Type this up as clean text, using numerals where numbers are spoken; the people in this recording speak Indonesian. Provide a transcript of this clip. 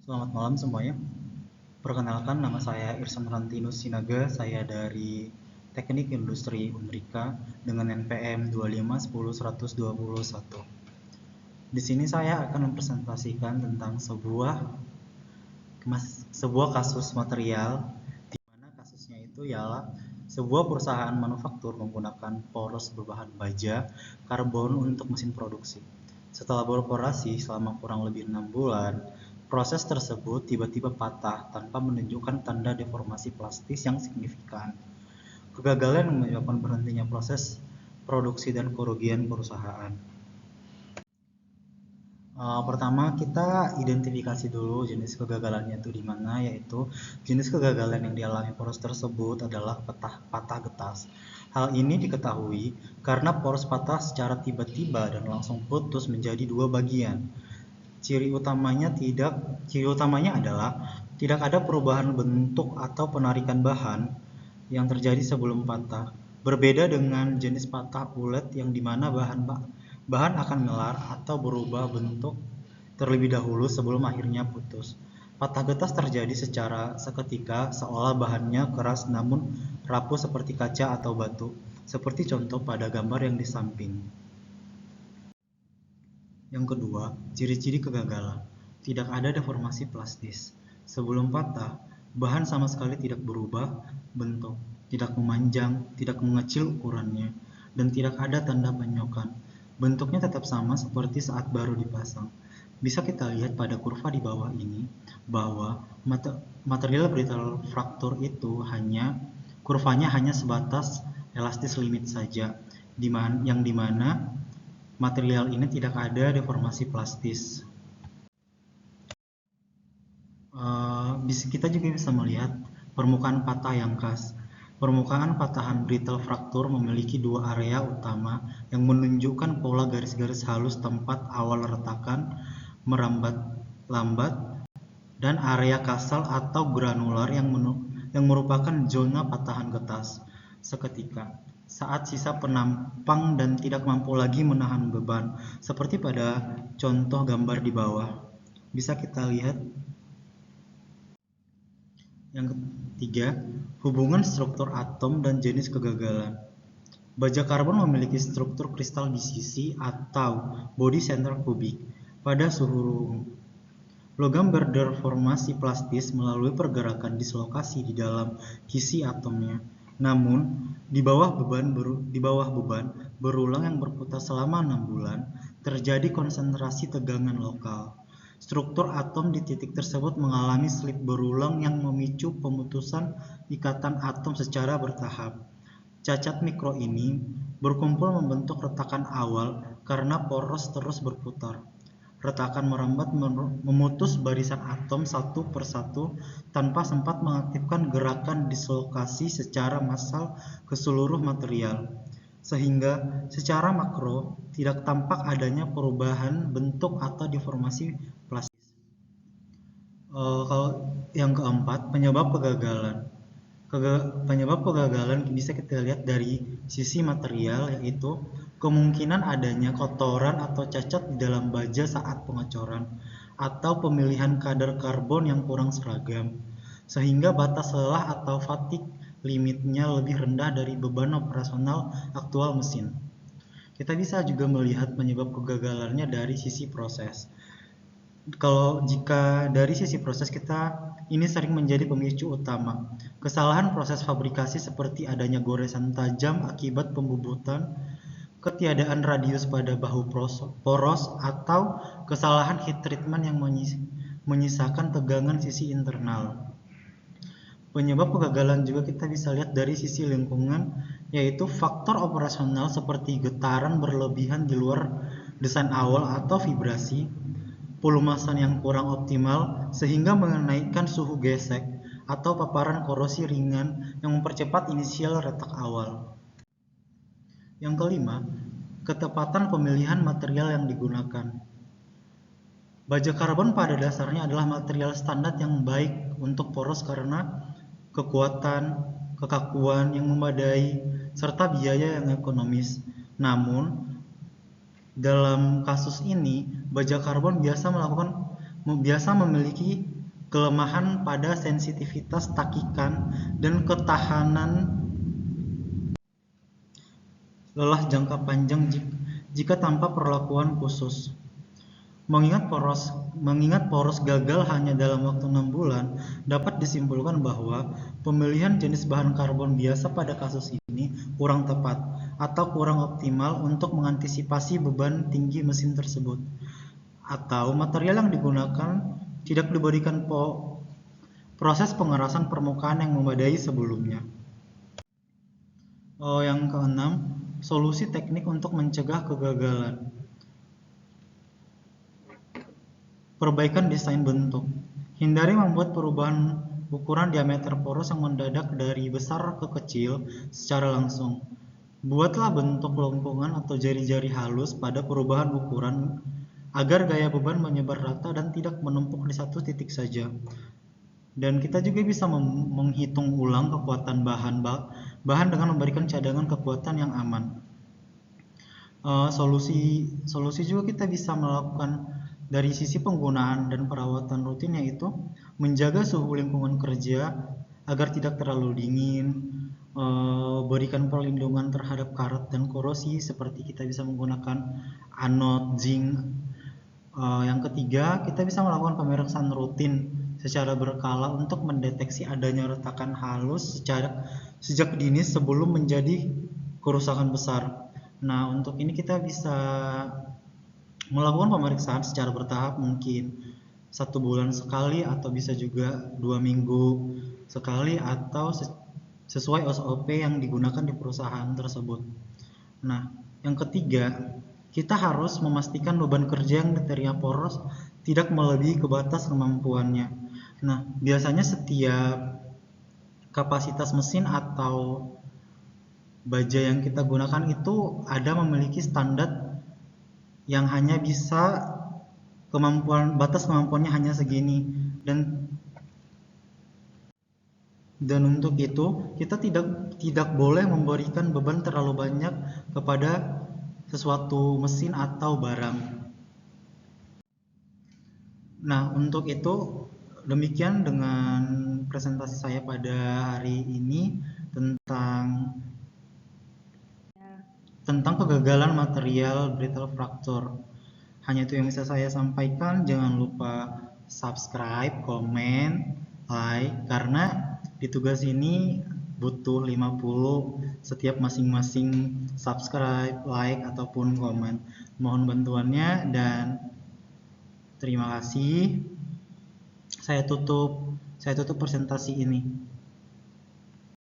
Selamat malam semuanya. Perkenalkan, nama saya Irsan Rantinus Sinaga. Saya dari Teknik Industri Unrika dengan NPM 2510121. Di sini saya akan mempresentasikan tentang sebuah kasus material, di mana kasusnya itu ialah sebuah perusahaan manufaktur menggunakan poros berbahan baja karbon untuk mesin produksi. Setelah beroperasi selama kurang lebih 6 bulan, proses tersebut tiba-tiba patah tanpa menunjukkan tanda deformasi plastis yang signifikan. Kegagalan menyebabkan berhentinya proses produksi dan kerugian perusahaan. Pertama kita identifikasi dulu jenis kegagalannya itu di mana, yaitu jenis kegagalan yang dialami poros tersebut adalah patah getas. Hal ini diketahui karena poros patah secara tiba-tiba dan langsung putus menjadi dua bagian. Ciri utamanya adalah tidak ada perubahan bentuk atau penarikan bahan yang terjadi sebelum patah. Berbeda dengan jenis patah ulet yang dimana bahan akan melar atau berubah bentuk terlebih dahulu sebelum akhirnya putus. Patah getas terjadi secara seketika seolah bahannya keras namun rapuh seperti kaca atau batu, seperti contoh pada gambar yang di samping. Yang kedua, ciri-ciri kegagalan. Tidak ada deformasi plastis. Sebelum patah, bahan sama sekali tidak berubah bentuk, tidak memanjang, tidak mengecil ukurannya, dan tidak ada tanda penyokan. Bentuknya tetap sama seperti saat baru dipasang. Bisa kita lihat pada kurva di bawah ini bahwa material brittle fracture itu kurvanya hanya sebatas elastis limit saja, yang dimana material ini tidak ada deformasi plastis. Kita juga bisa melihat permukaan patah yang khas. Permukaan patahan brittle fracture memiliki dua area utama yang menunjukkan pola garis-garis halus tempat awal retakan merambat lambat, dan area kasal atau granular yang merupakan zona patahan getas seketika saat sisa penampang dan tidak mampu lagi menahan beban, seperti pada contoh gambar di bawah. Bisa kita lihat. Yang ketiga, hubungan struktur atom dan jenis kegagalan. Baja karbon memiliki struktur kristal di sisi atau body center kubik pada suhu room. Logam berdeformasi plastis melalui pergerakan dislokasi di dalam kisi atomnya. Namun, di bawah beban berulang yang berputar selama 6 bulan, terjadi konsentrasi tegangan lokal. Struktur atom di titik tersebut mengalami slip berulang yang memicu pemutusan ikatan atom secara bertahap. Cacat mikro ini berkumpul membentuk retakan awal karena poros terus berputar. Retakan merambat memutus barisan atom satu persatu tanpa sempat mengaktifkan gerakan dislokasi secara massal ke seluruh material, sehingga secara makro tidak tampak adanya perubahan bentuk atau deformasi plastis. Kalau yang keempat, penyebab kegagalan. Penyebab kegagalan bisa kita lihat dari sisi material, yaitu kemungkinan adanya kotoran atau cacat di dalam baja saat pengecoran, atau pemilihan kadar karbon yang kurang seragam, sehingga batas lelah atau fatigue limitnya lebih rendah dari beban operasional aktual mesin. Kita bisa juga melihat penyebab kegagalannya dari sisi proses. Jika dari sisi proses, ini sering menjadi pemicu utama. Kesalahan proses fabrikasi seperti adanya goresan tajam akibat pembubutan, ketiadaan radius pada bahu poros, atau kesalahan heat treatment yang menyisakan tegangan sisi internal. Penyebab kegagalan juga kita bisa lihat dari sisi lingkungan, yaitu faktor operasional seperti getaran berlebihan di luar desain awal atau vibrasi, pelumasan yang kurang optimal sehingga menaikkan suhu gesek, atau paparan korosi ringan yang mempercepat inisial retak awal. Yang kelima, ketepatan pemilihan material yang digunakan. Baja karbon pada dasarnya adalah material standar yang baik untuk poros karena kekuatan, kekakuan yang memadai, serta biaya yang ekonomis. Namun, dalam kasus ini, baja karbon biasa memiliki kelemahan pada sensitivitas takikan, dan ketahanan lelah jangka panjang jika tanpa perlakuan khusus. Mengingat poros gagal hanya dalam waktu 6 bulan, dapat disimpulkan bahwa pemilihan jenis bahan karbon biasa pada kasus ini kurang tepat atau kurang optimal untuk mengantisipasi beban tinggi mesin tersebut, atau material yang digunakan tidak diberikan proses pengerasan permukaan yang memadai sebelumnya. Yang keenam, solusi teknik untuk mencegah kegagalan. Perbaikan desain bentuk. Hindari membuat perubahan ukuran diameter poros yang mendadak dari besar ke kecil secara langsung. Buatlah bentuk lengkungan atau jari-jari halus pada perubahan ukuran agar gaya beban menyebar rata dan tidak menumpuk di satu titik saja. Dan kita juga bisa menghitung ulang kekuatan bahan dengan memberikan cadangan kekuatan yang aman. Solusi juga kita bisa melakukan dari sisi penggunaan dan perawatan rutin, yaitu menjaga suhu lingkungan kerja agar tidak terlalu dingin, berikan perlindungan terhadap karat dan korosi seperti kita bisa menggunakan anod zinc. Yang ketiga, kita bisa melakukan pemeriksaan rutin secara berkala untuk mendeteksi adanya retakan halus sejak dini sebelum menjadi kerusakan besar. Nah, untuk ini kita bisa melakukan pemeriksaan secara bertahap, mungkin 1 bulan sekali atau bisa juga 2 minggu sekali atau sesuai SOP yang digunakan di perusahaan tersebut. Nah, yang ketiga, kita harus memastikan beban kerja yang diterima poros tidak melebihi ke batas kemampuannya. Nah, biasanya setiap kapasitas mesin atau baja yang kita gunakan itu ada memiliki standar yang hanya bisa batas kemampuannya hanya segini, dan untuk itu kita tidak boleh memberikan beban terlalu banyak kepada sesuatu mesin atau barang. Nah, untuk itu demikian dengan presentasi saya pada hari ini tentang kegagalan material brittle fracture. Hanya itu yang bisa saya sampaikan. Jangan lupa subscribe, komen, like, karena di tugas ini butuh 50 setiap masing-masing subscribe, like, ataupun komen. Mohon bantuannya dan terima kasih. Saya tutup presentasi ini.